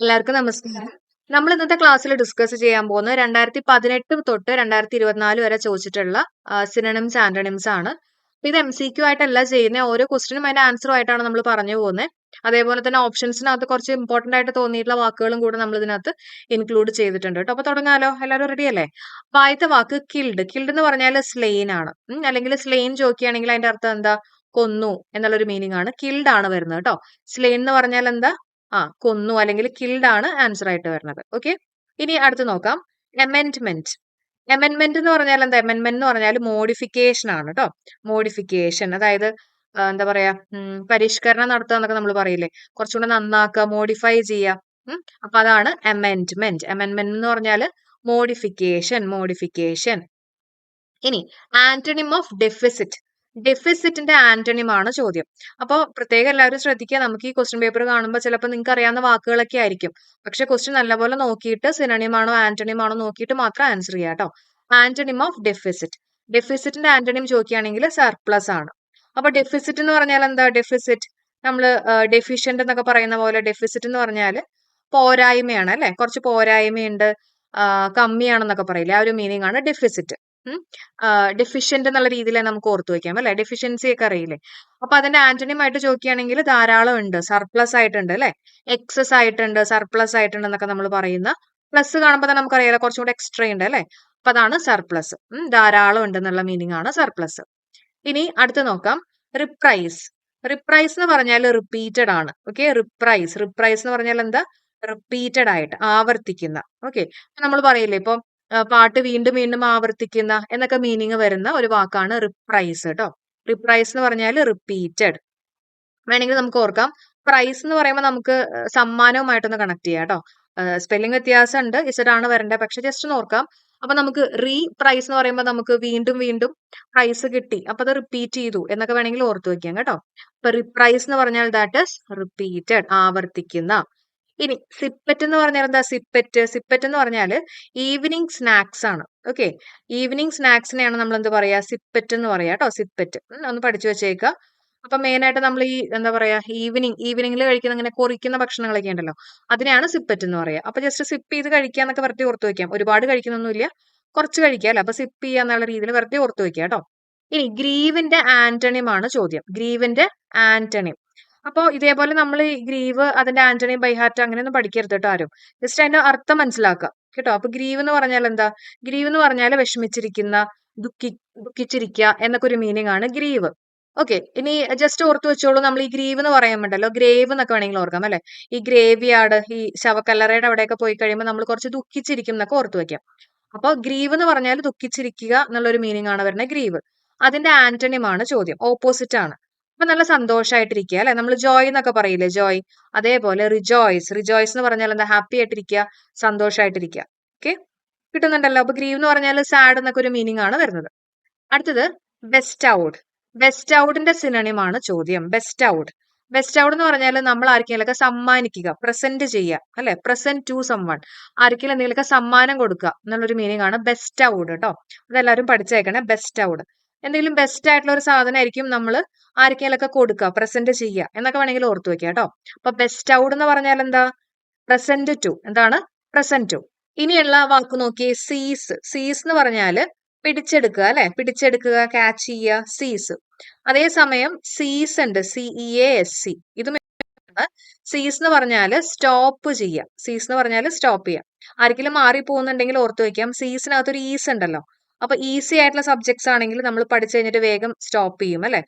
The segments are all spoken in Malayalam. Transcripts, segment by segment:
എല്ലാവർക്കും നമസ്കാരം. നമ്മൾ ഇന്നത്തെ ക്ലാസ്സിൽ ഡിസ്കസ് ചെയ്യാൻ പോകുന്നത് 2018 തൊട്ട് 2024 വരെ ചോദിച്ചിട്ടുള്ള സിനണിംസ് ആന്റണിംസ് ആണ്. ഇത് MCQ ആയിട്ടല്ല ചെയ്യുന്നത്. ഓരോ ക്വസ്റ്റിനും അതിന്റെ ആൻസറും ആയിട്ടാണ് നമ്മൾ പറഞ്ഞു പോകുന്നത്. അതേപോലെ തന്നെ ഓപ്ഷൻസിനകത്ത് കുറച്ച് ഇമ്പോർട്ടന്റ് ആയിട്ട് തോന്നിയിട്ടുള്ള വാക്കുകളും കൂടെ നമ്മൾ ഇതിനകത്ത് ഇൻക്ലൂഡ് ചെയ്തിട്ടുണ്ട് കേട്ടോ. അപ്പൊ തുടങ്ങാലോ, എല്ലാവരും റെഡി അല്ലേ? അപ്പൊ ആദ്യത്തെ വാക്ക് കിൽഡ്. കിൽഡ് എന്ന് പറഞ്ഞാൽ സ്ലെയിൻ ആണ്. അല്ലെങ്കിൽ സ്ലെയിൻ ചോദിക്കുകയാണെങ്കിൽ അതിന്റെ അർത്ഥം എന്താ? കൊന്നു എന്നുള്ളൊരു മീനിങ് ആണ്. കിൽഡ് ആണ് വരുന്നത് കേട്ടോ. സ്ലെയിൻ എന്ന് പറഞ്ഞാൽ എന്താ? കൊന്നു അല്ലെങ്കിൽ കിൽഡ് ആണ് ആൻസർ ആയിട്ട് വരുന്നത്. ഓക്കെ, ഇനി അടുത്ത് നോക്കാം. അമെൻഡ്മെന്റ്. അമെൻഡ്മെന്റ് എന്ന് പറഞ്ഞാൽ എന്താ? അമെൻഡ്മെന്റ് എന്ന് പറഞ്ഞാൽ മോഡിഫിക്കേഷൻ ആണ് കേട്ടോ. മോഡിഫിക്കേഷൻ, അതായത് എന്താ പറയാ, പരിഷ്കരണം നടത്തുക എന്നൊക്കെ നമ്മൾ പറയില്ലേ, കുറച്ചുകൂടെ നന്നാക്കുക, മോഡിഫൈ ചെയ്യുക. അപ്പൊ അതാണ് അമെൻഡ്മെന്റ്. അമെൻഡ്മെന്റ് എന്ന് പറഞ്ഞാൽ മോഡിഫിക്കേഷൻ. മോഡിഫിക്കേഷൻ. ഇനി ആന്റണിം ഓഫ് ഡെഫിസിറ്റ്. ഡെഫിസിറ്റിന്റെ ആന്റണിം ആണ് ചോദ്യം. അപ്പോൾ പ്രത്യേകം എല്ലാവരും ശ്രദ്ധിക്കുക. നമുക്ക് ഈ ക്വസ്റ്റ്യൻ പേപ്പർ കാണുമ്പോൾ ചിലപ്പോൾ നിങ്ങൾക്ക് അറിയാവുന്ന വാക്കുകളൊക്കെ ആയിരിക്കും. പക്ഷെ ക്വസ്റ്റ്യൻ നല്ലപോലെ നോക്കിയിട്ട് സിനണിം ആണോ ആന്റണിം ആണോ നോക്കിയിട്ട് മാത്രം ആൻസർ ചെയ്യുക കേട്ടോ. Antonym of deficit. ഡെഫിസിറ്റിന്റെ ആന്റണിം ചോദിക്കുകയാണെങ്കിൽ സർപ്ലസ് ആണ്. അപ്പൊ ഡെഫിസിറ്റ് എന്ന് പറഞ്ഞാൽ എന്താ? ഡെഫിസിറ്റ് നമ്മൾ ഡെഫിഷ്യന്റ് എന്നൊക്കെ പറയുന്ന പോലെ ഡെഫിസിറ്റ് എന്ന് പറഞ്ഞാൽ പോരായ്മയാണ് അല്ലെ, കുറച്ച് പോരായ്മയുണ്ട്, കമ്മിയാണെന്നൊക്കെ പറയില്ലേ, ആ ഒരു മീനിങ് ആണ് ഡെഫിസിറ്റ്. ഡെഫിഷ്യന്റ് എന്നുള്ള രീതിയിൽ നമുക്ക് ഓർത്തു വെക്കാം അല്ലെ. ഡെഫിഷ്യൻസി ഒക്കെ അറിയില്ലേ. അപ്പൊ അതിന്റെ ആന്റണിം ആയിട്ട് ചോദിക്കുകയാണെങ്കിൽ ധാരാളം ഉണ്ട്, സർപ്ലസ് ആയിട്ടുണ്ട് അല്ലെ, എക്സസ് ആയിട്ടുണ്ട്, സർപ്ലസ് ആയിട്ടുണ്ട് എന്നൊക്കെ നമ്മൾ പറയുന്ന. പ്ലസ് കാണുമ്പോൾ തന്നെ നമുക്കറിയാലോ കുറച്ചും കൂടെ എക്സ്ട്രാ ഉണ്ട് അല്ലെ. അപ്പൊ അതാണ് സർപ്ലസ്. ധാരാളം ഉണ്ട് എന്നുള്ള മീനിങ് ആണ് സർപ്ലസ്. ഇനി അടുത്ത് നോക്കാം. റിപ്രൈസ്. റിപ്രൈസ് എന്ന് പറഞ്ഞാൽ റിപ്പീറ്റഡ് ആണ്. ഓക്കെ, റിപ്രൈസ്. റിപ്രൈസ് എന്ന് പറഞ്ഞാൽ എന്താ? റിപ്പീറ്റഡ് ആയിട്ട്, ആവർത്തിക്കുന്ന. ഓക്കെ, നമ്മൾ പറയില്ലേ ഇപ്പൊ പാട്ട് വീണ്ടും വീണ്ടും ആവർത്തിക്കുന്ന എന്നൊക്കെ മീനിങ് വരുന്ന ഒരു വാക്കാണ് റിപ്രൈസ് കേട്ടോ. റിപ്രൈസ് എന്ന് പറഞ്ഞാൽ റിപ്പീറ്റഡ്. വേണമെങ്കിൽ നമുക്ക് ഓർക്കാം, പ്രൈസ് എന്ന് പറയുമ്പോൾ നമുക്ക് സമ്മാനവുമായിട്ടൊന്ന് കണക്ട് ചെയ്യാം കേട്ടോ. സ്പെല്ലിംഗ് വ്യത്യാസം ഉണ്ട്, ഇസഡാണ് വരേണ്ടത്, പക്ഷെ ജസ്റ്റ് ഒന്ന് ഓർക്കാം. അപ്പൊ നമുക്ക് റീ പ്രൈസ് എന്ന് പറയുമ്പോൾ നമുക്ക് വീണ്ടും വീണ്ടും പ്രൈസ് കിട്ടി, അപ്പൊ അത് റിപ്പീറ്റ് ചെയ്തു എന്നൊക്കെ വേണമെങ്കിൽ ഓർത്തു വെക്കാം കേട്ടോ. അപ്പൊ റിപ്രൈസ് എന്ന് പറഞ്ഞാൽ ദാറ്റ് ഇസ് റിപ്പീറ്റഡ്, ആവർത്തിക്കുന്ന. ഇനി സിപ്പറ്റ് എന്ന് പറഞ്ഞാൽ എന്താ? സിപ്പറ്റ്. സിപ്പറ്റ് എന്ന് പറഞ്ഞാൽ ഈവനിങ് സ്നാക്സ് ആണ്. ഓക്കെ, ഈവനിങ് സ്നാക്സിനെയാണ് നമ്മൾ എന്ത് പറയാ? സിപ്പറ്റ് എന്ന് പറയാ കേട്ടോ. സിപ്പറ്റ് ഒന്ന് പഠിച്ചു വെച്ചേക്കുക. അപ്പൊ മെയിൻ ആയിട്ട് നമ്മൾ ഈ എന്താ പറയാ, ഈവനിങ്ങിൽ കഴിക്കുന്ന ഇങ്ങനെ കൊറിക്കുന്ന ഭക്ഷണങ്ങളൊക്കെ ഉണ്ടല്ലോ, അതിനെയാണ് സിപ്പറ്റ് എന്ന് പറയാ. അപ്പൊ ജസ്റ്റ് സിപ്പ് ചെയ്ത് കഴിക്കാന്നൊക്കെ വെറുതെ ഓർത്ത് വെക്കാം. ഒരുപാട് കഴിക്കുന്നൊന്നുമില്ല, കുറച്ച് കഴിക്കാം അല്ലെ. അപ്പൊ സിപ്പ് ചെയ്യുക എന്നുള്ള രീതിയിൽ വെറുതെ ഓർത്ത് വെക്കാം കേട്ടോ. ഇനി ഗ്രീവിന്റെ ആന്റണിം ആണ് ചോദ്യം. ഗ്രീവിന്റെ ആന്റണിം. അപ്പൊ ഇതേപോലെ നമ്മൾ ഈ ഗ്രീവ് അതിന്റെ ആന്റണിം ബൈ ഹാർട്ട് അങ്ങനെയൊന്നും പഠിക്കരുത് കേട്ടോ ആരും. ജസ്റ്റ് അതിന്റെ അർത്ഥം മനസ്സിലാക്കുക കേട്ടോ. അപ്പൊ ഗ്രീവ് എന്ന് പറഞ്ഞാൽ എന്താ? ഗ്രീവ് എന്ന് പറഞ്ഞാൽ വിഷമിച്ചിരിക്കുന്ന, ദുഃഖിച്ചിരിക്കുക എന്നൊക്കെ ഒരു മീനിങ് ആണ് ഗ്രീവ്. ഓക്കെ, ഇനി ജസ്റ്റ് ഓർത്ത് വെച്ചോളൂ. നമ്മൾ ഈ ഗ്രീവ് എന്ന് പറയുമ്പോണ്ടല്ലോ, ഗ്രേവ് എന്നൊക്കെ വേണമെങ്കിൽ ഓർക്കാം അല്ലെ. ഈ ഗ്രേവ് യാർഡ്, ഈ ശവക്കല്ലറയുടെ അവിടെയൊക്കെ പോയി കഴിയുമ്പോൾ നമ്മൾ കുറച്ച് ദുഃഖിച്ചിരിക്കും എന്നൊക്കെ ഓർത്ത് വെക്കാം. അപ്പൊ ഗ്രീവ് എന്ന് പറഞ്ഞാൽ ദുഃഖിച്ചിരിക്കുക എന്നുള്ളൊരു മീനിങ് ആണ് വരുന്നത് ഗ്രീവ്. അതിന്റെ ആന്റണിം ആണ് ചോദ്യം, ഓപ്പോസിറ്റ് ആണ്. അപ്പൊ നല്ല സന്തോഷമായിട്ടിരിക്കുക അല്ലെ, നമ്മൾ ജോയ് എന്നൊക്കെ പറയില്ലേ, ജോയ്. അതേപോലെ റിജോയ്സ്. റിജോയ്സ് എന്ന് പറഞ്ഞാൽ എന്താ? ഹാപ്പി ആയിട്ടിരിക്കുക, സന്തോഷമായിട്ടിരിക്കുക. ഓക്കെ, കിട്ടുന്നുണ്ടല്ലോ. അപ്പൊ ഗ്രീവ് എന്ന് പറഞ്ഞാൽ സാഡ് എന്നൊക്കെ ഒരു മീനിങ് ആണ് വരുന്നത്. അടുത്തത് ബെസ്റ്റ് ഔട്ട്. ബെസ്റ്റ് ഔട്ടിന്റെ സിനണിം ആണ് ചോദ്യം. Best out. ബെസ്റ്റ് ഔട്ട് എന്ന് പറഞ്ഞാൽ നമ്മൾ ആർക്കെങ്കിലൊക്കെ സമ്മാനിക്കുക, പ്രസന്റ് ചെയ്യുക അല്ലെ. പ്രസന്റ് ടു സംവൺ, ആർക്കെങ്കിലും എന്തെങ്കിലുമൊക്കെ സമ്മാനം കൊടുക്കുക എന്നുള്ളൊരു മീനിങ് ആണ് ബെസ്റ്റ് ഔട്ട് കേട്ടോ. അതെല്ലാവരും പഠിച്ചേക്കണേ. ബെസ്റ്റ് ഔട്ട് എന്തെങ്കിലും ബെസ്റ്റ് ആയിട്ടുള്ള ഒരു സാധനം ആയിരിക്കും നമ്മൾ ആർക്കെങ്കിലൊക്കെ കൊടുക്കുക, പ്രസന്റ് ചെയ്യുക എന്നൊക്കെ വേണമെങ്കിൽ ഓർത്തു വെക്കുക കേട്ടോ. അപ്പൊ ബെസ്റ്റ് ഔട്ട് എന്ന് പറഞ്ഞാൽ എന്താ? Present to. എന്താണ്? Present to. ഇനിയുള്ള വാക്ക് നോക്കിയേ, സീസ്. സീസ് എന്ന് പറഞ്ഞാല് പിടിച്ചെടുക്കുക അല്ലെ, പിടിച്ചെടുക്കുക, ക്യാച്ച് ചെയ്യുക, സീസ്. അതേസമയം സീസ് ഉണ്ട്, CEASE. ഇതും സീസ് എന്ന് പറഞ്ഞാല് സ്റ്റോപ്പ് ചെയ്യുക. സീസ് എന്ന് പറഞ്ഞാല് സ്റ്റോപ്പ് ചെയ്യുക. ആർക്കെങ്കിലും മാറി പോകുന്നുണ്ടെങ്കിൽ ഓർത്തു വെക്കാം, സീസിനകത്ത് ഒരു ഈസ് ഉണ്ടല്ലോ. അപ്പൊ ഈസി ആയിട്ടുള്ള സബ്ജക്ട്സ് ആണെങ്കിൽ നമ്മൾ പഠിച്ചു കഴിഞ്ഞിട്ട് വേഗം സ്റ്റോപ്പ് ചെയ്യും അല്ലെ.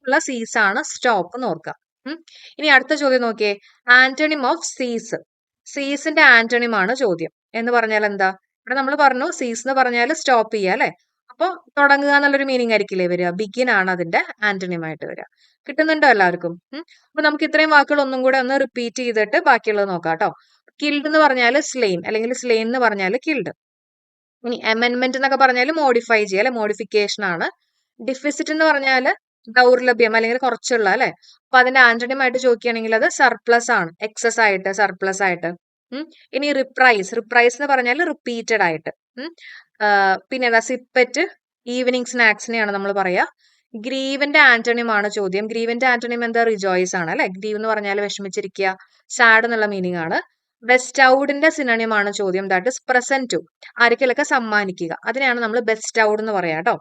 ഉള്ള സീസ് ആണ് സ്റ്റോപ്പ് എന്ന് ഓർക്കുക. ഇനി അടുത്ത ചോദ്യം നോക്കിയേ, ആന്റണിം ഓഫ് സീസ്. സീസിന്റെ ആന്റണിം ആണ് ചോദ്യം. എന്ന് പറഞ്ഞാൽ എന്താ? ഇവിടെ നമ്മൾ പറഞ്ഞു സീസ് എന്ന് പറഞ്ഞാൽ സ്റ്റോപ്പ് ചെയ്യുക അല്ലെ. അപ്പൊ തുടങ്ങുക എന്നുള്ളൊരു മീനിങ് ആയിരിക്കില്ലേ വരിക. ബിഗിൻ ആണ് അതിന്റെ ആന്റണിം ആയിട്ട് വരിക. കിട്ടുന്നുണ്ടോ എല്ലാവർക്കും? അപ്പൊ നമുക്ക് ഇത്രയും വാക്കുകൾ ഒന്നും കൂടെ ഒന്ന് റിപ്പീറ്റ് ചെയ്തിട്ട് ബാക്കിയുള്ളത് നോക്കാം കേട്ടോ. കിൽഡ് എന്ന് പറഞ്ഞാൽ സ്ലെയിൻ, അല്ലെങ്കിൽ സ്ലെയിൻ എന്ന് പറഞ്ഞാൽ കിൽഡ്. ഇനി അമെൻമെന്റ് എന്നൊക്കെ പറഞ്ഞാൽ മോഡിഫൈ ചെയ്യുക അല്ലെ, മോഡിഫിക്കേഷൻ ആണ്. ഡിഫിസിറ്റ് എന്ന് പറഞ്ഞാൽ ദൗർലഭ്യം അല്ലെങ്കിൽ കുറച്ചുള്ള അല്ലെ. അപ്പൊ അതിന്റെ ആന്റണിം ആയിട്ട് ചോദിക്കുകയാണെങ്കിൽ അത് സർപ്ലസ് ആണ്, എക്സസ് ആയിട്ട്, സർപ്ലസ് ആയിട്ട്. ഇനി റിപ്രൈസ്. റിപ്രൈസ് എന്ന് പറഞ്ഞാൽ റിപ്പീറ്റഡ് ആയിട്ട്. പിന്നെ ഏതാ? സിപ്പറ്റ്, ഈവനിങ് സ്നാക്സിനെയാണ് നമ്മൾ പറയാ. ഗ്രീവിന്റെ ആന്റണിം ആണ് ചോദ്യം. ഗ്രീവിന്റെ ആന്റണിം എന്താ? റിജോയ്സ് ആണ് അല്ലെ. ഗ്രീവ് എന്ന് പറഞ്ഞാൽ വിഷമിച്ചിരിക്കുക, സാഡ് എന്നുള്ള മീനിങ് ആണ്. ബെസ്റ്റൗഡിന്റെ സിനോണിം ആണ് ചോദ്യം. ദാറ്റ് ഇസ് പ്രസന്റ് ടു, ആർക്കെങ്കിലൊക്കെ സമ്മാനിക്കുക. അതിനെയാണ് നമ്മൾ ബെസ്റ്റൗഡ് എന്ന് പറയാ കേട്ടോ.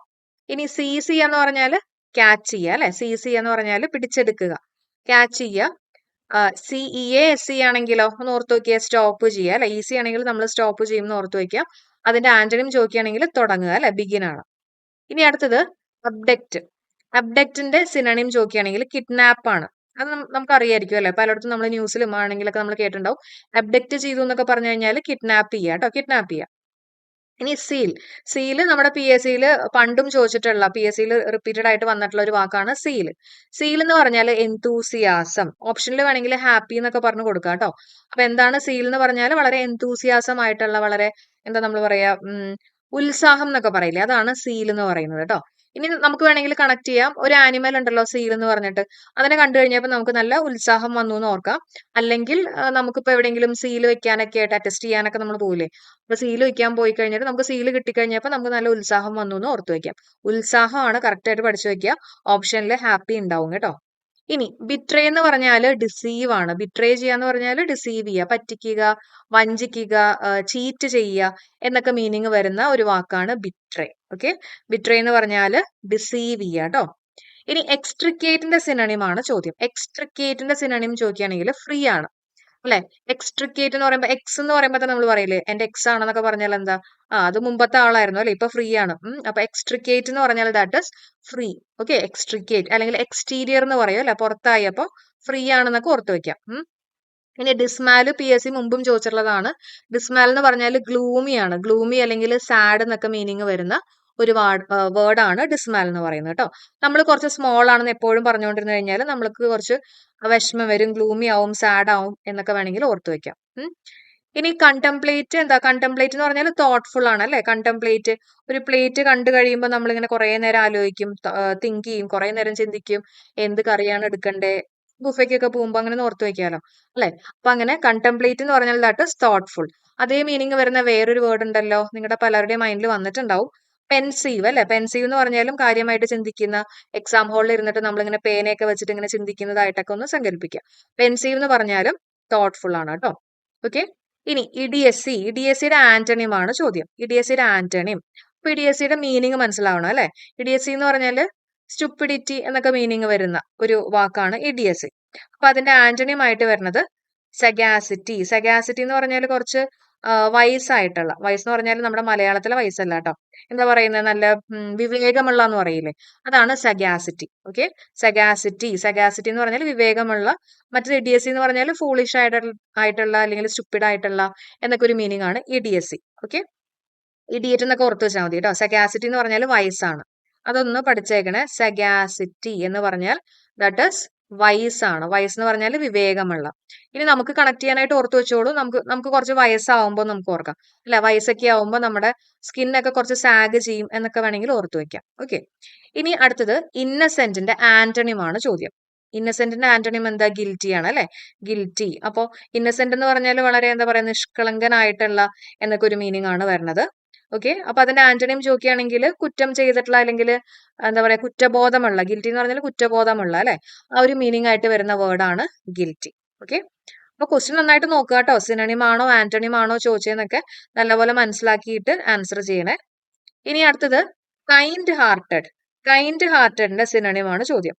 ഇനി സീസ് എന്ന് പറഞ്ഞാൽ ക്യാച്ച് ചെയ്യുക അല്ലെ. സീസ് എന്ന് പറഞ്ഞാൽ പിടിച്ചെടുക്കുക, ക്യാച്ച് ചെയ്യുക. CEASE ആണെങ്കിലോ ഒന്ന് ഓർത്ത് നോക്കിയാൽ സ്റ്റോപ്പ് ചെയ്യുക അല്ലെ. ഈസി ആണെങ്കിൽ നമ്മൾ സ്റ്റോപ്പ് ചെയ്യുമെന്ന് ഓർത്ത് വയ്ക്കുക. അതിന്റെ ആന്റണിം ചോദിക്കുകയാണെങ്കിൽ തുടങ്ങുക അല്ലെ, ബിഗിൻ ആണ്. ഇനി അടുത്തത് അബ്ഡക്റ്റ്. അബ്ഡക്റ്റിന്റെ സിനോണിം ചോദിക്കുകയാണെങ്കിൽ കിഡ്നാപ്പ് ആണ്. അത് നമുക്ക് അറിയായിരിക്കും അല്ലെ, പലയിടത്തും നമ്മൾ ന്യൂസിലും ആണെങ്കിലൊക്കെ നമ്മൾ കേട്ടിട്ടുണ്ടാവും. അബ്ഡക്റ്റ് ചെയ്തു എന്നൊക്കെ പറഞ്ഞു കഴിഞ്ഞാൽ കിഡ്നാപ്പ് ചെയ്യുക കേട്ടോ, കിഡ്നാപ്പ് ചെയ്യുക. ഇനി സീൽ. സീല് നമ്മുടെ PSCയിൽ പണ്ടും ചോദിച്ചിട്ടുള്ള, PSCയിൽ റിപ്പീറ്റഡ് ആയിട്ട് വന്നിട്ടുള്ള ഒരു വാക്കാണ് സീൽ. സീൽ എന്ന് പറഞ്ഞാൽ എന്തൂസിയാസം. ഓപ്ഷനിൽ വേണമെങ്കിൽ ഹാപ്പി എന്നൊക്കെ പറഞ്ഞു കൊടുക്കാം കേട്ടോ. അപ്പൊ എന്താണ് സീൽ എന്ന് പറഞ്ഞാൽ വളരെ എന്തൂസിയാസം ആയിട്ടുള്ള, വളരെ എന്താ നമ്മൾ പറയാ, ഉത്സാഹം എന്നൊക്കെ പറയില്ലേ, അതാണ് സീൽ എന്ന് പറയുന്നത് കേട്ടോ. ഇനി നമുക്ക് വേണമെങ്കിൽ കണക്ട് ചെയ്യാം. ഒരു ആനിമൽ ഉണ്ടല്ലോ സീൽ എന്ന് പറഞ്ഞിട്ട്, അതിനെ കണ്ടു കഴിഞ്ഞപ്പോൾ നമുക്ക് നല്ല ഉത്സാഹം വന്നു എന്ന് ഓർക്കാം. അല്ലെങ്കിൽ നമുക്കിപ്പോ എവിടെയെങ്കിലും സീൽ വെക്കാനൊക്കെ ആയിട്ട് അറ്റസ്റ്റ് ചെയ്യാനൊക്കെ നമ്മൾ പോകില്ലേ, അപ്പൊ സീൽ വെക്കാൻ പോയി കഴിഞ്ഞിട്ട് നമുക്ക് സീൽ കിട്ടിക്കഴിഞ്ഞപ്പോൾ നമുക്ക് നല്ല ഉത്സാഹം വന്നു എന്ന് ഓർത്ത് വെക്കാം. ഉത്സാഹമാണ് കറക്റ്റ് ആയിട്ട് പഠിച്ചു വെക്കുക. ഓപ്ഷനിൽ ഹാപ്പി ഉണ്ടാവും കേട്ടോ. ഇനി ബിട്രേ എന്ന് പറഞ്ഞാൽ ഡിസീവ് ആണ്. ബിട്രേ ചെയ്യാന്ന് പറഞ്ഞാൽ ഡിസീവ് ചെയ്യുക, പറ്റിക്കുക, വഞ്ചിക്കുക, ചീറ്റ് ചെയ്യുക എന്നൊക്കെ മീനിങ് വരുന്ന ഒരു വാക്കാണ് ബിട്രേ. ഓക്കെ, ബിട്രേ എന്ന് പറഞ്ഞാൽ ഡിസീവ് ചെയ്യുക കേട്ടോ. ഇനി എക്സ്ട്രിക്കേറ്റിന്റെ സിനോണിം ആണ് ചോദ്യം. എക്സ്ട്രിക്കേറ്റിന്റെ സിനോണിം ചോദിക്കുകയാണെങ്കിൽ ഫ്രീ ആണ് അല്ലെ. എക്സ്ട്രിക്കേറ്റ് എന്ന് പറയുമ്പോൾ എക്സ് എന്ന് പറയുമ്പോൾ തന്നെ നമ്മൾ പറയില്ലേ എന്റെ എക്സ് ആണെന്നൊക്കെ പറഞ്ഞാൽ എന്താ, അത് മുമ്പത്തെ ആളായിരുന്നു അല്ലെ, ഇപ്പൊ ഫ്രീ ആണ്. അപ്പൊ എക്സ്ട്രിക്കേറ്റ് എന്ന് പറഞ്ഞാൽ that is free. Okay, extricate അല്ലെങ്കിൽ എക്സ്റ്റീരിയർ എന്ന് പറയും അല്ലെ, പുറത്തായി, അപ്പൊ ഫ്രീ ആണെന്നൊക്കെ ഓർത്ത് വെക്കാം. ഇനി ഡിസ്മാല് PSC മുമ്പും ചോദിച്ചിട്ടുള്ളതാണ്. ഡിസ്മാൽ എന്ന് പറഞ്ഞാൽ ഗ്ലൂമി ആണ്. ഗ്ലൂമി അല്ലെങ്കിൽ സാഡ് എന്നൊക്കെ മീനിങ് വരുന്ന ഒരു വേർഡ് ആണ് ഡിസ്മാൽ എന്ന് പറയുന്നത് കേട്ടോ. നമ്മൾ കുറച്ച് സ്മോൾ ആണെന്ന് എപ്പോഴും പറഞ്ഞുകൊണ്ടിരുന്നു കഴിഞ്ഞാൽ നമ്മൾക്ക് കുറച്ച് വിഷമം വരും, ഗ്ലൂമി ആവും, സാഡ് ആവും എന്നൊക്കെ വേണമെങ്കിൽ ഓർത്ത് വെക്കാം. ഇനി കണ്ടംപ്ലേറ്റ് എന്താ? കണ്ടംപ്ലേറ്റ് എന്ന് പറഞ്ഞാൽ തോട്ട്ഫുൾ ആണ് അല്ലെ. കണ്ടംപ്ലേറ്റ്, ഒരു പ്ലേറ്റ് കണ്ടു കഴിയുമ്പോൾ നമ്മളിങ്ങനെ കുറെ നേരം ആലോചിക്കും, തിങ്ക് ചെയ്യും, കുറെ നേരം ചിന്തിക്കും, എന്ത് കറിയാണ് എടുക്കണ്ടേ, ബുഫയ്ക്കൊക്കെ പോകുമ്പോൾ അങ്ങനെ ഓർത്ത് വെക്കാലോ അല്ലെ. അപ്പൊ അങ്ങനെ കണ്ടംപ്ലേറ്റ് എന്ന് പറഞ്ഞാൽ ദാറ്റ് ഇസ് തോട്ട്ഫുൾ. അതേ മീനിങ് വരുന്ന വേറൊരു വേർഡ് ഉണ്ടല്ലോ, നിങ്ങളുടെ പലരുടെയും മൈൻഡിൽ വന്നിട്ടുണ്ടാവും, പെൻസീവ് അല്ലെ. പെൻസീവ് എന്ന് പറഞ്ഞാലും കാര്യമായിട്ട് ചിന്തിക്കുന്ന, എക്സാം ഹാളിൽ ഇരുന്നിട്ട് നമ്മളിങ്ങനെ പേനയൊക്കെ വെച്ചിട്ട് ഇങ്ങനെ ചിന്തിക്കുന്നതായിട്ടൊക്കെ ഒന്ന് സങ്കല്പിക്കുക. പെൻസീവ് എന്ന് പറഞ്ഞാലും തോട്ട്ഫുൾ ആണ് കേട്ടോ. ഓക്കെ, ഇനി ഇഡിഎസ്സി. ഇഡിഎസ്സിയുടെ ആന്റണിം ആണ് ചോദ്യം. ഇഡിഎസ്സിയുടെ ആന്റണിം. അപ്പൊ ഇഡിഎസ്സിയുടെ മീനിങ് മനസ്സിലാവണം അല്ലെ. ഇഡിഎസ്സി എന്ന് പറഞ്ഞാൽ സ്റ്റുപ്പിഡിറ്റി എന്നൊക്കെ മീനിങ് വരുന്ന ഒരു വാക്കാണ് ഇഡിഎസ്സി. അപ്പൊ അതിന്റെ ആന്റണിം ആയിട്ട് വരുന്നത് സഗാസിറ്റി. സഗാസിറ്റി എന്ന് പറഞ്ഞാൽ കുറച്ച് വയസ്സായിട്ടുള്ള, വയസ്സെന്ന് പറഞ്ഞാൽ നമ്മുടെ മലയാളത്തിലെ വയസ്സല്ല കേട്ടോ, എന്താ പറയുന്നത്, നല്ല വിവേകമുള്ള എന്ന് പറയില്ലേ, അതാണ് സഗാസിറ്റി. ഓക്കെ, സഗാസിറ്റി. സഗാസിറ്റി എന്ന് പറഞ്ഞാൽ വിവേകമുള്ള. മറ്റത് ഇഡിഎസ്സി എന്ന് പറഞ്ഞാൽ ഫൂളിഷ് ആയിട്ടുള്ള അല്ലെങ്കിൽ സ്റ്റുപ്പിഡ് ആയിട്ടുള്ള എന്നൊക്കെ ഒരു മീനിങ് ആണ് ഇഡിഎസ്സി. ഓക്കെ, ഇഡിയറ്റ് എന്നൊക്കെ ഓർത്ത് വെച്ചാൽ മതി കേട്ടോ. സഗാസിറ്റി എന്ന് പറഞ്ഞാൽ വയസ്സാണ്, അതൊന്ന് പഠിച്ചേക്കണേ. സഗാസിറ്റി എന്ന് പറഞ്ഞാൽ ദാറ്റ് ഇസ് വയസ്സാണ്. വയസ്സെന്ന് പറഞ്ഞാൽ വിവേകമുള്ള. ഇനി നമുക്ക് കണക്ട് ചെയ്യാനായിട്ട് ഓർത്ത് വെച്ചോളൂ. നമുക്ക് കുറച്ച് വയസ്സാവുമ്പോൾ നമുക്ക് ഓർക്കാം അല്ല, വയസ്സൊക്കെ ആവുമ്പോൾ നമ്മുടെ സ്കിന്നൊക്കെ കുറച്ച് സാഗ് ചെയ്യും എന്നൊക്കെ വേണമെങ്കിൽ ഓർത്ത് വെക്കാം. ഓക്കെ, ഇനി അടുത്തത് ഇന്നസെന്റിന്റെ ആന്റണിം ആണ് ചോദ്യം. ഇന്നസെന്റിന്റെ ആന്റണിം എന്താ? ഗിൽറ്റി ആണ് അല്ലെ. ഗിൽറ്റി. അപ്പോ ഇന്നസെന്റ് എന്ന് പറഞ്ഞാൽ വളരെ എന്താ പറയുക, നിഷ്കളങ്കനായിട്ടുള്ള എന്നൊക്കെ ഒരു മീനിങ് ആണ് വരുന്നത്. ഓക്കെ, അപ്പൊ അതിന്റെ ആന്റണിം ചോദിക്കുകയാണെങ്കിൽ കുറ്റം ചെയ്തിട്ടുള്ള അല്ലെങ്കിൽ എന്താ പറയാ കുറ്റബോധമുള്ള. ഗിൽറ്റി എന്ന് പറഞ്ഞാൽ കുറ്റബോധമുള്ള അല്ലെ, ആ ഒരു മീനിങ് ആയിട്ട് വരുന്ന വേർഡാണ് ഗിൽറ്റി. ഓക്കെ, അപ്പൊ ക്വസ്റ്റ്യൻ നന്നായിട്ട് നോക്കുക കേട്ടോ. സിനോണിം ആണോ ആന്റണിം ആണോ ചോദിച്ചതെന്നൊക്കെ നല്ലപോലെ മനസ്സിലാക്കിയിട്ട് ആൻസർ ചെയ്യണേ. ഇനി അടുത്തത് കൈൻഡ് ഹാർട്ടഡ്. കൈൻഡ് ഹാർട്ടഡിന്റെ സിനോണിം ആണ് ചോദ്യം.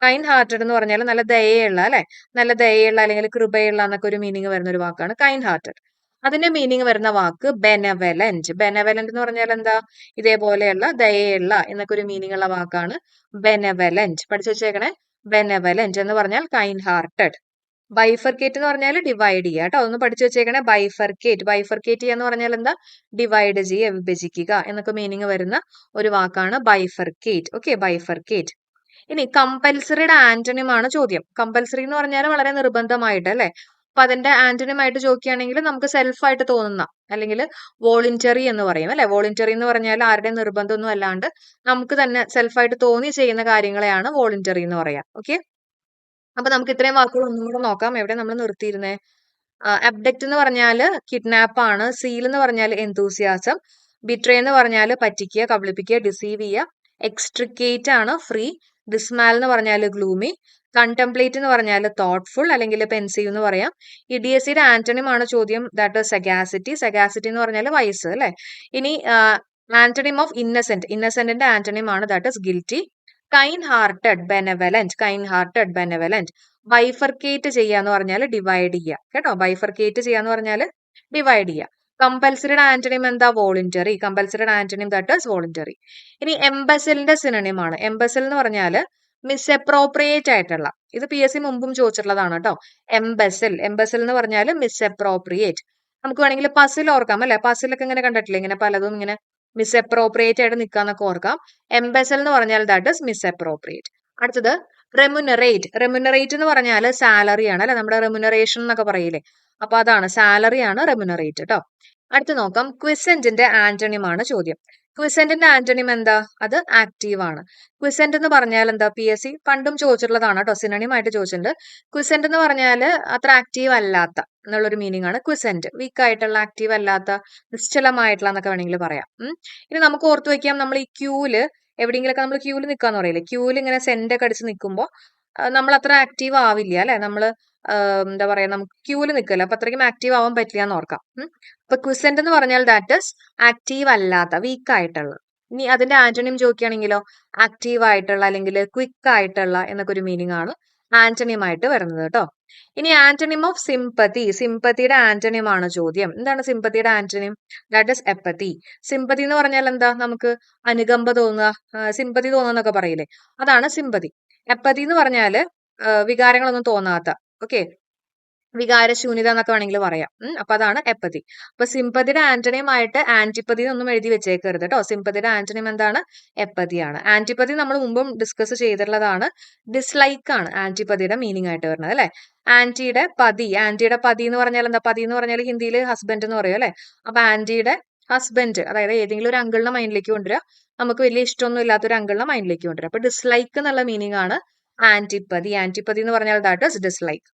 കൈൻഡ് ഹാർട്ടഡ് എന്ന് പറഞ്ഞാൽ നല്ല ദയയുള്ള അല്ലെ, നല്ല ദയയുള്ള അല്ലെങ്കിൽ കൃപയുള്ള എന്നൊക്കെ ഒരു മീനിങ് വരുന്ന ഒരു വാക്കാണ് കൈൻഡ് ഹാർട്ടഡ്. അതിന്റെ മീനിങ് വരുന്ന വാക്ക് ബെനവലന്റ്. ബെനവലന്റ് എന്ന് പറഞ്ഞാൽ എന്താ? ഇതേപോലെയുള്ള ദയയുള്ള എന്നൊക്കെ ഒരു മീനിങ് ഉള്ള വാക്കാണ് ബെനവലന്റ്. പഠിച്ചു വെച്ചേക്കണേ. ബെനവലന്റ് എന്ന് പറഞ്ഞാൽ കൈൻഡ് ഹാർട്ടഡ്. ബൈഫർക്കേറ്റ് എന്ന് പറഞ്ഞാൽ ഡിവൈഡ് ചെയ്യുക കേട്ടോ, അതൊന്ന് പഠിച്ചു വെച്ചേക്കണേ. ബൈഫർക്കേറ്റ്. ബൈഫർക്കേറ്റ് ചെയ്യുക എന്ന് പറഞ്ഞാൽ എന്താ? ഡിവൈഡ് ചെയ്യുക, വിഭജിക്കുക എന്നൊക്കെ മീനിങ് വരുന്ന ഒരു വാക്കാണ് ബൈഫർക്കേറ്റ്. Okay, bifurcate. ഇനി കമ്പൽസറിയുടെ ആന്റണിം ആണ് ചോദ്യം. കമ്പൽസറി എന്ന് പറഞ്ഞാൽ വളരെ നിർബന്ധമായിട്ട് അല്ലെ. അപ്പൊ അതിന്റെ ആന്റണിം ആയിട്ട് ചോദിക്കുകയാണെങ്കിൽ നമുക്ക് സെൽഫായിട്ട് തോന്നുന്ന അല്ലെങ്കിൽ വോളണ്ടറി എന്ന് പറയും അല്ലെ. വോളണ്ടറി എന്ന് പറഞ്ഞാൽ ആരുടെയും നിർബന്ധമൊന്നും അല്ലാണ്ട് നമുക്ക് തന്നെ സെൽഫായിട്ട് തോന്നി ചെയ്യുന്ന കാര്യങ്ങളെയാണ് വോളണ്ടറി എന്ന് പറയാം. ഓക്കെ, അപ്പൊ നമുക്ക് ഇത്രയും വാക്കുകൾ ഒന്നും കൂടെ നോക്കാം. എവിടെ നമ്മൾ നിർത്തിയിരുന്നേ? അബ്ഡക്റ്റ് എന്ന് പറഞ്ഞാൽ കിഡ്നാപ്പ് ആണ്. സീൽ എന്ന് പറഞ്ഞാൽ എന്തൂസിയാസം. ബിട്രേ എന്ന് പറഞ്ഞാൽ പറ്റിക്കുക, കബളിപ്പിക്കുക, ഡിസീവ് ചെയ്യുക. എക്സ്ട്രിക്കേറ്റ് ആണ് ഫ്രീ, ഡിസ്മാൽ എന്ന് പറഞ്ഞാൽ ഗ്ലൂമി, കണ്ടംപ്ലേറ്റ് എന്ന് പറഞ്ഞാൽ തോട്ട്ഫുൾ അല്ലെങ്കിൽ പെൻസീവ് എന്ന് പറയാം. ഇഡിയസിയുടെ ആന്റണിം ആണ് ചോദ്യം, ദാറ്റ് ഇസ് സഗാസിറ്റി. സഗാസിറ്റി എന്ന് പറഞ്ഞാൽ വയസ്സ് അല്ലെ. ഇനി ആന്റണിം ഓഫ് ഇന്നസെന്റ്, ഇന്നസെന്റിന്റെ ആന്റണിം ആണ് that is guilty. Kind hearted benevolent, kind hearted benevolent. Bifurcate ചെയ്യാന്ന് പറഞ്ഞാൽ ഡിവൈഡ് ചെയ്യുക കേട്ടോ. ബൈഫർക്കേറ്റ് ചെയ്യാന്ന് പറഞ്ഞാൽ ഡിവൈഡ് ചെയ്യുക. കമ്പൽസറിയുടെ ആന്റണിം എന്താ? വോളണ്ടറി. കമ്പൽസറിയുടെ ആന്റണിം ദാറ്റ് ഇസ് വോളണ്ടറി. ഇനി എംബസലിന്റെ സിനണിം ആണ്. എംബസൽ എന്ന് പറഞ്ഞാൽ മിസ്അപ്രോപ്രിയേറ്റ് ആയിട്ടുള്ള, ഇത് PSC മുമ്പും ചോദിച്ചിട്ടുള്ളതാണ് കേട്ടോ. എംബസൽ, എംബസൽ എന്ന് പറഞ്ഞാൽ മിസ്അപ്രോപ്രിയേറ്റ്. നമുക്ക് വേണമെങ്കിൽ പസിൽ ഓർക്കാം അല്ലെ, പസിലൊക്കെ ഇങ്ങനെ കണ്ടിട്ടില്ലേ, ഇങ്ങനെ പലതും ഇങ്ങനെ മിസ്അപ്രോപ്രിയേറ്റ് ആയിട്ട് നിൽക്കാന്നൊക്കെ ഓർക്കാം. എംബസൽ എന്ന് പറഞ്ഞാൽ ദാറ്റ് ഇസ് മിസ്അപ്രോപ്രിയേറ്റ്. അടുത്തത് റെമുനറേറ്റ്. റെമുനറേറ്റ് എന്ന് പറഞ്ഞാൽ സാലറി ആണ് അല്ലെ, നമ്മുടെ റെമുനറേഷൻ എന്നൊക്കെ പറയില്ലേ, അപ്പൊ അതാണ് സാലറി ആണ് റെമുനറേറ്റ് കേട്ടോ. അടുത്ത് നോക്കാം, ക്വിസന്റിന്റെ ആന്റണിം ആണ് ചോദ്യം. ക്വിസന്റിന്റെ ആന്റണിം എന്താ? അത് ആക്റ്റീവ് ആണ്. ക്വിസന്റ് എന്ന് പറഞ്ഞാൽ എന്താ? PSC പണ്ടും ചോദിച്ചിട്ടുള്ളതാണ് കേട്ടോ, സിനോണിം ആയിട്ട് ചോദിച്ചിട്ടുണ്ട്. ക്വിസന്റ് എന്ന് പറഞ്ഞാൽ അത്ര ആക്റ്റീവ് അല്ലാത്ത എന്നുള്ളൊരു മീനിങ് ആണ് ക്വിസന്റ്. വീക്ക് ആയിട്ടുള്ള, ആക്റ്റീവ് അല്ലാത്ത, നിശ്ചലമായിട്ടുള്ള എന്നൊക്കെ വേണമെങ്കിൽ പറയാം. ഇനി നമുക്ക് ഓർത്ത് വെക്കാം, നമ്മൾ ഈ ക്യൂല് എവിടെയെങ്കിലൊക്കെ നമ്മൾ ക്യൂല് നിൽക്കാന്ന് പറയില്ലേ, ക്യൂല് ഇങ്ങനെ സെന്റ് ഒക്കെ അടിച്ച് നിൽക്കുമ്പോൾ നമ്മൾ അത്ര ആക്റ്റീവ് ആവില്ല അല്ലെ. നമ്മള് എന്താ പറയാ, നമുക്ക് ക്യൂല് നിൽക്കല്ലോ, അപ്പൊ അത്രയ്ക്കും ആക്റ്റീവ് ആവാൻ പറ്റില്ല എന്ന് ഓർക്കാം. അപ്പൊ ക്വിസന്റ് എന്ന് പറഞ്ഞാൽ ദാറ്റ് ഇസ് ആക്റ്റീവ് അല്ലാത്ത, വീക്ക് ആയിട്ടുള്ള. ഇനി അതിന്റെ ആന്റണിം ചോദിക്കുകയാണെങ്കിലോ, ആക്റ്റീവ് ആയിട്ടുള്ള അല്ലെങ്കിൽ ക്വിക്ക് ആയിട്ടുള്ള എന്നൊക്കെ ഒരു മീനിങ് ആണ് ആന്റണിം ആയിട്ട് വരുന്നത് കേട്ടോ. ഇനി ആന്റണിം ഓഫ് സിമ്പതി. സിമ്പതിയുടെ ആന്റണിം ആണ് ചോദ്യം. എന്താണ് സിമ്പതിയുടെ antonym? That is apathy. Sympathy എന്ന് പറഞ്ഞാൽ എന്താ? നമുക്ക് അനുകമ്പ തോന്നുക, സിമ്പതി തോന്നുക എന്നൊക്കെ പറയില്ലേ, അതാണ് സിമ്പതി. എപ്പതി എന്ന് പറഞ്ഞാല് വികാരങ്ങളൊന്നും തോന്നാത്ത, ഓക്കെ, വികാരശൂന്യത എന്നൊക്കെ വേണമെങ്കിൽ പറയാം. അപ്പൊ അതാണ് എപ്പതി. അപ്പൊ സിമ്പതിയുടെ ആന്റണിം ആയിട്ട് ആന്റിപ്പതി ഒന്നും എഴുതി വെച്ചേക്കരുത് കേട്ടോ. സിമ്പതിയുടെ ആന്റണിം എന്താണ്? എപ്പതിയാണ്. ആന്റിപ്പതി നമ്മൾ മുമ്പും ഡിസ്കസ് ചെയ്തിട്ടുള്ളതാണ്. ഡിസ്ലൈക്ക് ആണ് ആന്റിപ്പതിയുടെ മീനിങ് ആയിട്ട് വരുന്നത് അല്ലെ. ആന്റിയുടെ പതി, ആന്റിയുടെ പതി എന്ന് പറഞ്ഞാൽ എന്താ? പതി എന്ന് പറഞ്ഞാൽ ഹിന്ദിയിൽ ഹസ്ബൻഡ് എന്ന് പറയും അല്ലെ. അപ്പൊ ആന്റിയുടെ ഹസ്ബൻഡ്, അതായത് ഏതെങ്കിലും ഒരു അങ്കിളിനെ മൈൻഡിലേക്ക് കൊണ്ടുവരിക, നമുക്ക് വലിയ ഇഷ്ടമൊന്നും ഇല്ലാത്ത ഒരു അങ്കിളിനെ മൈൻഡിലേക്ക് കൊണ്ടുവരിക. അപ്പൊ ഡിസ്ലൈക്ക് എന്നുള്ള മീനിങ് ആണ് ആന്റിപ്പതി. ആന്റിപ്പതി എന്ന് പറഞ്ഞാൽ ദാറ്റ് ഇസ് ഡിസ്ലൈക്ക്.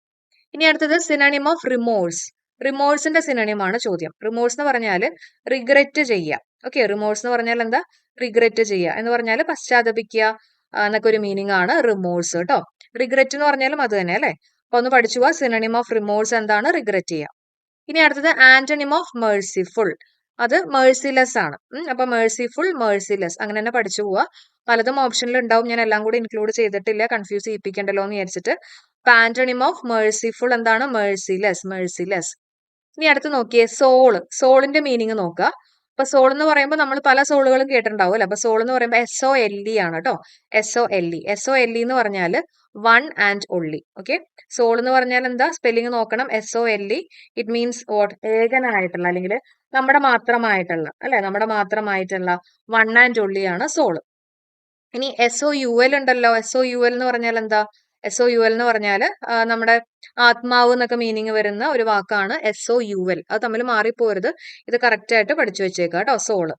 ഇനി അടുത്തത് സിനണിം ഓഫ് റിമോഴ്സ്. റിമോഴ്സിന്റെ സിനണിം ആണ് ചോദ്യം. റിമോഴ്സ് എന്ന് പറഞ്ഞാൽ റിഗ്രറ്റ് ചെയ്യുക. ഓക്കെ, റിമോഴ്സ് എന്ന് പറഞ്ഞാൽ എന്താ? റിഗ്രറ്റ് ചെയ്യുക എന്ന് പറഞ്ഞാൽ പശ്ചാത്തപിക്കുക എന്നൊക്കെ ഒരു മീനിങ് ആണ് റിമോഴ്സ് കേട്ടോ. റിഗ്രറ്റ് എന്ന് പറഞ്ഞാലും അത് തന്നെ അല്ലെ. അപ്പൊ ഒന്ന് പഠിച്ചു പോവാ, സിനണിം ഓഫ് റിമോഴ്സ് എന്താണ്? റിഗ്രറ്റ് ചെയ്യുക. ഇനി അടുത്തത് ആന്റണിം ഓഫ് മേഴ്സിഫുൾ. അത് മേഴ്സിലെസ് ആണ്. അപ്പൊ മേഴ്സിഫുൾ, മേഴ്സിലെസ് അങ്ങനെ തന്നെ പഠിച്ചു പോവാ. പലതും ഓപ്ഷനിൽ ഉണ്ടാവും, ഞാൻ എല്ലാം കൂടി ഇൻക്ലൂഡ് ചെയ്തിട്ടില്ല, കൺഫ്യൂസ് ചെയ്യിപ്പിക്കണ്ടല്ലോ എന്ന് വിചാരിച്ചിട്ട്. ആന്റണിം ഓഫ് മേഴ്സിഫുൾ എന്താണ്? മേഴ്സിലെസ്, മേഴ്സിലെസ്. ഇനി അടുത്ത് നോക്കിയേ, സോള്. സോളിന്റെ മീനിങ് നോക്കുക. അപ്പൊ സോൾ എന്ന് പറയുമ്പോൾ നമ്മൾ പല സോളുകളും കേട്ടിട്ടുണ്ടാവും അല്ലെ. അപ്പൊ സോൾ എന്ന് പറയുമ്പോൾ SOLE ആണ് കേട്ടോ. SOLE. SOLE എന്ന് പറഞ്ഞാൽ one and only. Okay, sole എന്ന് പറഞ്ഞാൽ എന്താ? സ്പെല്ലിംഗ് നോക്കണം. SOLE. It means what? ഏകനായിട്ടുള്ള അല്ലെങ്കിൽ നമ്മുടെ മാത്രമായിട്ടുള്ള അല്ലെ, നമ്മുടെ മാത്രമായിട്ടുള്ള വൺ ആൻഡ് ഒള്ളി ആണ് സോള്. ഇനി SOUL ഉണ്ടല്ലോ. SOUL എന്ന് പറഞ്ഞാൽ എന്താ? SOUL എന്ന് പറഞ്ഞാൽ നമ്മുടെ ആത്മാവ് എന്നൊക്കെ മീനിങ് വരുന്ന ഒരു വാക്കാണ് SOUL. അത് തമ്മിൽ മാറിപ്പോരുത്, ഇത് കറക്റ്റ് ആയിട്ട് പഠിച്ചു വെച്ചേക്കാം കേട്ടോ. സോള്,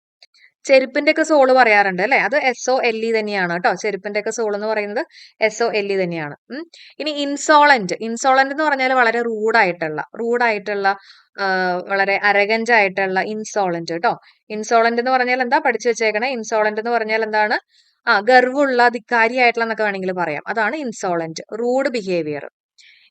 ചെരുപ്പിന്റെ ഒക്കെ സോള് പറയാറുണ്ട് അല്ലെ, അത് SOLE തന്നെയാണ് കേട്ടോ. ചെരുപ്പിന്റെ ഒക്കെ സോൾ എന്ന് പറയുന്നത് SOLE തന്നെയാണ്. ഇനി ഇൻസോളന്റ്. ഇൻസോളന്റ് എന്ന് പറഞ്ഞാൽ വളരെ റൂഡായിട്ടുള്ള വളരെ അരഗന്റ് ആയിട്ടുള്ള ഇൻസോളന്റ് കേട്ടോ. ഇൻസോളന്റ് എന്ന് പറഞ്ഞാൽ എന്താ? പഠിച്ചു വെച്ചേക്കണേ. ഇൻസോളന്റ് എന്ന് പറഞ്ഞാൽ എന്താണ്? ഗർവുള്ള, ധിക്കാരിയായിട്ടുള്ള എന്നൊക്കെ വേണമെങ്കിൽ പറയാം. അതാണ് ഇൻസോളന്റ്, റൂഡ് ബിഹേവിയർ.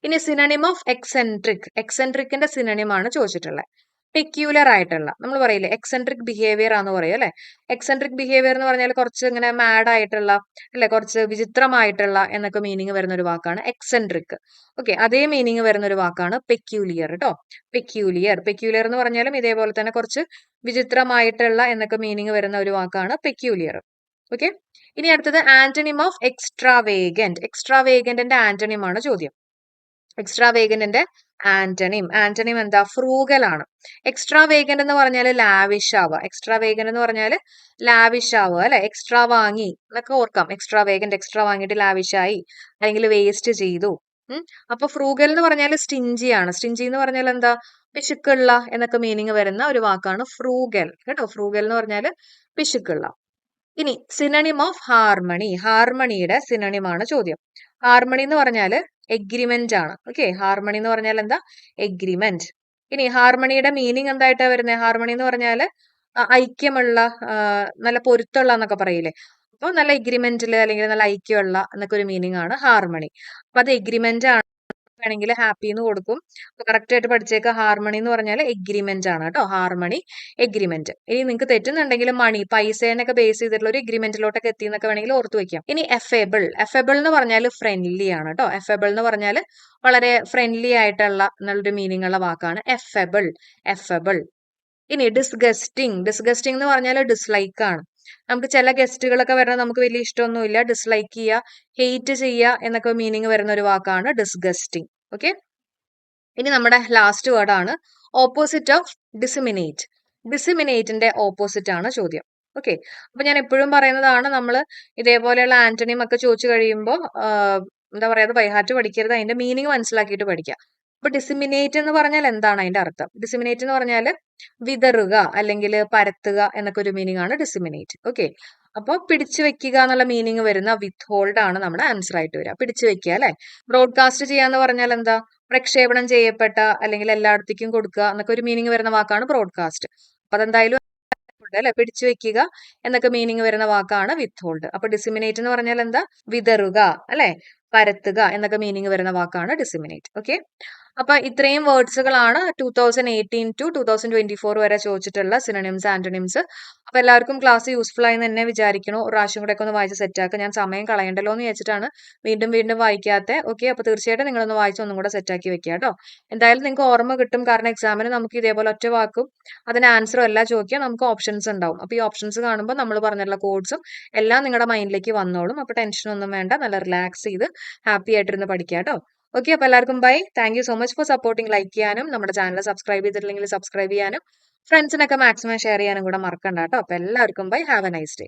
ഇനി സിനണിം ഓഫ് എക്സെൻട്രിക്. എക്സെൻട്രിക്കിന്റെ സിനണിം ആണ് ചോദിച്ചിട്ടുള്ളത്. പെക്യൂലർ ആയിട്ടുള്ള, നമ്മൾ പറയില്ലേ എക്സെൻട്രിക് ബിഹേവിയർ ആണെന്ന് പറയും അല്ലെ. എക്സെൻട്രിക് ബിഹേവിയർ എന്ന് പറഞ്ഞാൽ കുറച്ച് ഇങ്ങനെ മാഡ് ആയിട്ടുള്ള അല്ലെ, കുറച്ച് വിചിത്രമായിട്ടുള്ള എന്നൊക്കെ മീനിങ് വരുന്ന ഒരു വാക്കാണ് എക്സെൻട്രിക്. ഓക്കെ, അതേ മീനിങ് വരുന്ന ഒരു വാക്കാണ് പെക്യൂലിയർ കേട്ടോ. പെക്യൂലിയർ. പെക്യൂലിയർ എന്ന് പറഞ്ഞാലും ഇതേപോലെ തന്നെ കുറച്ച് വിചിത്രമായിട്ടുള്ള എന്നൊക്കെ മീനിങ് വരുന്ന ഒരു വാക്കാണ് പെക്യൂലിയർ. ഓക്കെ, ഇനി അടുത്തത് ആന്റണിം ഓഫ് എക്സ്ട്രാവേഗന്റ്. എക്സ്ട്രാവേഗന്റിന്റെ ആന്റണിം ആണ് ചോദ്യം. എക്സ്ട്രാവേഗന്റിന്റെ ആന്റണിം എന്താ? ഫ്രൂഗൽ ആണ്. എക്സ്ട്രാവേഗന്റ് എന്ന് പറഞ്ഞാൽ ലാവിഷ് ആവുക. എക്സ്ട്രാവേഗന്റ് എന്ന് പറഞ്ഞാൽ ലാവിഷ് ആവുക അല്ലെ, എക്സ്ട്രാ വാങ്ങി എന്നൊക്കെ ഓർക്കാം. എക്സ്ട്രാവേഗന്റ്, എക്സ്ട്രാ വാങ്ങിയിട്ട് ലാവിഷായി അല്ലെങ്കിൽ വേസ്റ്റ് ചെയ്തു. അപ്പൊ ഫ്രൂഗൽ എന്ന് പറഞ്ഞാൽ സ്റ്റിഞ്ചി ആണ്. സ്റ്റിഞ്ചി എന്ന് പറഞ്ഞാൽ എന്താ? പിശുക്കുള്ള എന്നൊക്കെ മീനിങ് വരുന്ന ഒരു വാക്കാണ് ഫ്രൂഗൽ കേട്ടോ. ഫ്രൂഗൽ എന്ന് പറഞ്ഞാൽ പിശുക്കുള്ള. ഇനി സിനണിം ഓഫ് ഹാർമണി. ഹാർമണിയുടെ സിനണിം ആണ് ചോദ്യം. ഹാർമണി എന്ന് പറഞ്ഞാൽ എഗ്രിമെന്റ് ആണ്. ഓക്കെ, ഹാർമണി എന്ന് പറഞ്ഞാൽ എന്താ? എഗ്രിമെന്റ്. ഇനി ഹാർമണിയുടെ മീനിങ് എന്തായിട്ടാ വരുന്നത്? ഹാർമണി എന്ന് പറഞ്ഞാൽ ഐക്യമുള്ള, നല്ല പൊരുത്തമുള്ള എന്നൊക്കെ പറയില്ലേ. അപ്പോൾ നല്ല എഗ്രിമെന്റിൽ അല്ലെങ്കിൽ നല്ല ഐക്യമുള്ള എന്നൊക്കെ ഒരു മീനിങ് ആണ് ഹാർമണി. അപ്പൊ അത് എഗ്രിമെന്റ് ആണ്, വേണമെങ്കിൽ ഹാപ്പി എന്ന് കൊടുക്കും. കറക്റ്റ് ആയിട്ട് പഠിച്ചേക്ക. ഹാർമണി എന്ന് പറഞ്ഞാൽ എഗ്രിമെന്റ് ആണ് കേട്ടോ. Harmony agreement. ഇനി നിങ്ങൾക്ക് തെറ്റുന്നുണ്ടെങ്കിൽ മണി പൈസേനൊക്കെ ബേസ് ചെയ്തിട്ടുള്ള ഒരു എഗ്രിമെന്റിലോട്ടൊക്കെ എത്തി എന്നൊക്കെ വേണമെങ്കിൽ ഓർത്ത് വെക്കാം. ഇനി എഫേബിൾ. എഫേബിൾ എന്ന് പറഞ്ഞാൽ ഫ്രണ്ട്ലി ആണ് കേട്ടോ. എഫേബിൾ എന്ന് പറഞ്ഞാൽ വളരെ ഫ്രണ്ട്ലി ആയിട്ടുള്ള എന്നുള്ളൊരു മീനിങ് ഉള്ള വാക്കാണ് എഫേബിൾ. എഫേബിൾ. ഇനി ഡിസ്ഗസ്റ്റിംഗ്. ഡിസ്ഗസ്റ്റിംഗ് എന്ന് പറഞ്ഞാൽ ഡിസ്ലൈക്ക് ആണ്. നമുക്ക് ചില ഗസ്റ്റുകളൊക്കെ വരുന്നത് നമുക്ക് വലിയ ഇഷ്ടമൊന്നുമില്ല, ഡിസ്ലൈക്ക് ചെയ്യുക, ഹെയ്റ്റ് ചെയ്യുക എന്നൊക്കെ മീനിങ് വരുന്ന ഒരു വാക്കാണ് ഡിസ്ഗസ്റ്റിംഗ്. ഓക്കെ. ഇനി നമ്മുടെ ലാസ്റ്റ് വേർഡ് ആണ് ഓപ്പോസിറ്റ് ഓഫ് ഡിസിമിനേറ്റ്. ഡിസിമിനേറ്റിന്റെ ഓപ്പോസിറ്റ് ആണ് ചോദ്യം. ഓക്കെ. അപ്പൊ ഞാൻ എപ്പോഴും പറയുന്നതാണ്, നമ്മൾ ഇതേപോലെയുള്ള ആന്റണിയും ഒക്കെ ചോദിച്ചു കഴിയുമ്പോൾ എന്താ പറയാ, അത് ബൈഹാർട്ട് പഠിക്കരുത്, അതിന്റെ മീനിങ് മനസ്സിലാക്കിയിട്ട് പഠിക്കുക. അപ്പൊ ഡിസിമിനേറ്റ് എന്ന് പറഞ്ഞാൽ എന്താണ് അതിന്റെ അർത്ഥം? ഡിസിമിനേറ്റ് എന്ന് പറഞ്ഞാൽ വിതറുക അല്ലെങ്കിൽ പരത്തുക എന്നൊക്കെ ഒരു മീനിങ് ആണ് ഡിസിമിനേറ്റ്. ഓക്കെ. അപ്പോൾ പിടിച്ചു വെക്കുക എന്നുള്ള മീനിങ് വരുന്ന വിത്ത് ഹോൾഡ് ആണ് നമ്മുടെ ആൻസർ ആയിട്ട് വരിക. പിടിച്ചു വെക്കുക അല്ലെ. ബ്രോഡ്കാസ്റ്റ് ചെയ്യാന്ന് പറഞ്ഞാൽ എന്താ? പ്രക്ഷേപണം ചെയ്യപ്പെട്ട അല്ലെങ്കിൽ എല്ലായിടത്തേക്കും കൊടുക്കുക എന്നൊക്കെ ഒരു മീനിങ് വരുന്ന വാക്കാണ് ബ്രോഡ്കാസ്റ്റ്. അപ്പൊ അതെന്തായാലും അല്ലെ, പിടിച്ചു വെക്കുക എന്നൊക്കെ മീനിങ് വരുന്ന വാക്കാണ് വിത്ത് ഹോൾഡ്. അപ്പൊ ഡിസിമിനേറ്റ് എന്ന് പറഞ്ഞാൽ എന്താ? വിതറുക അല്ലെ, പരത്തുക എന്നൊക്കെ മീനിങ് വരുന്ന വാക്കാണ് ഡിസിമിനേറ്റ്. ഓക്കെ. അപ്പൊ ഇത്രയും വേർഡ്സുകളാണ് 2018 ടു 2024 വരെ ചോദിച്ചിട്ടുള്ള സിനോണിംസ് ആന്റണിംസ്. അപ്പൊ എല്ലാവർക്കും ക്ലാസ് യൂസ്ഫുൾ ആയി തന്നെ വിചാരിക്കണു. ഒരു പ്രാവശ്യം കൂടെ ഒക്കെ ഒന്ന് വായിച്ച് സെറ്റ് ആക്കുക. ഞാൻ സമയം കളയണ്ടല്ലോ എന്ന് വെച്ചിട്ടാണ് വീണ്ടും വീണ്ടും വായിക്കാത്ത. ഓക്കെ. അപ്പൊ തീർച്ചയായിട്ടും നിങ്ങളൊന്ന് വായിച്ച് ഒന്നും കൂടെ സെറ്റ് ആക്കി വെക്കുക കേട്ടോ. എന്തായാലും നിങ്ങൾക്ക് ഓർമ്മ കിട്ടും. കാരണം എക്സാമിന് നമുക്ക് ഇതേപോലെ ഒറ്റ വാക്കും അതിന് ആൻസറും എല്ലാം ചോദിക്കാം. നമുക്ക് ഓപ്ഷൻസ് ഉണ്ടാവും. അപ്പൊ ഈ ഓപ്ഷൻസ് കാണുമ്പോൾ നമ്മൾ പറഞ്ഞിട്ടുള്ള കോഡ്സും എല്ലാം നിങ്ങളുടെ മൈൻഡിലേക്ക് വന്നോളും. അപ്പൊ ടെൻഷൻ ഒന്നും വേണ്ട, നല്ല റിലാക്സ് ചെയ്ത് ഹാപ്പി ആയിട്ടിരുന്ന് പഠിക്കുക കേട്ടോ. ഓക്കെ. അപ്പൊ എല്ലാവർക്കും bye. Thank you so much for supporting. Like ചെയ്യാനും നമ്മുടെ ചാനൽ സബ്സ്ക്രൈബ് ചെയ്തിട്ടില്ലെങ്കിൽ സബ്സ്ക്രൈബ് ചെയ്യാനും ഫ്രണ്ട്സിനൊക്കെ മാക്സിമം ഷെയർ ചെയ്യാനും കൂടെ മറക്കണ്ട കേട്ടോ. അപ്പൊ എല്ലാവർക്കും bye. Have a nice day.